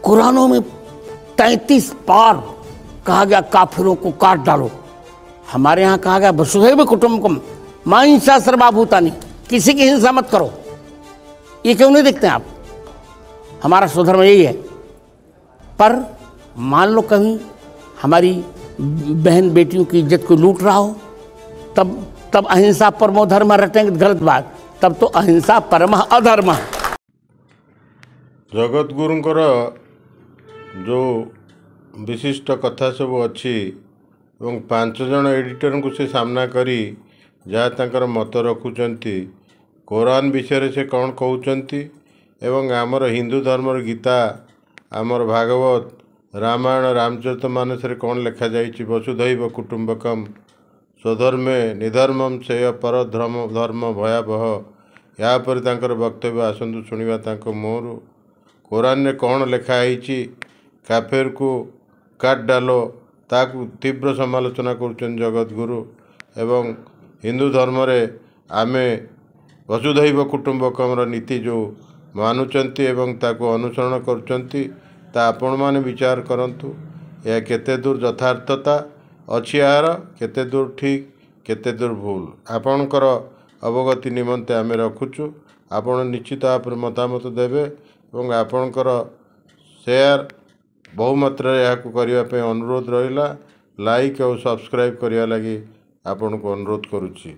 कुरानों में 33 बार कहा गया काफिरों को काट डालो। हमारे यहाँ कहा गया वसुधैव कुटुम्बकम मां हिंसा सर्वभूतानि, किसी की हिंसा मत करो। ये क्यों नहीं देखते आप? हमारा स्वधर्म यही है। पर मान लो कहीं हमारी बहन बेटियों की इज्जत को लूट रहा हो, तब अहिंसा परमो धर्म रटेंगे, गलत बात। तब तो अहिंसा परम अधर्म। जगतगुरुंकर जो विशिष्ट कथा सब अच्छी एवं 5 जन एडिटर को से सामना करी जहाँ तंकर मत रखुचंती, कुरान विषय से कौन कहउचंती एवं आमर हिंदू धर्मर गीता, आमर भागवत, रामायण, रामचरितमानस रे कौन लिखा जाइछि, वसुधैव कुटुंबकम स्वधर्मे निधर्मम से पर धर्म भयावह। या पर तांकर वक्तव्य आसंतु सुनिबा तांको मोहरु। कुरान रे कौन लिखा है, काफिर को काट डालो, ताकू तीव्र समालोचना करुचन जगतगुरु। एवं हिंदू धर्म रे आमे वसुधैव कुटुंबकम नीति जो मानुचंती एवं ताकू अनुसरण करुचंती, ता आपण माने विचार करंतु। यह केते दूर यथार्थता अच्छी, यार केते दूर ठीक, केते दूर भूल, आपणकर अवगति निमंते आमे रखुचु। आपण निश्चित आप मतामत देवे एवं आपणकर शेयर बहुमात्रा यहाँ करने अनुरोध रहा। लाइक और सब्सक्राइब करने लगी आपन को अनुरोध करुच्ची।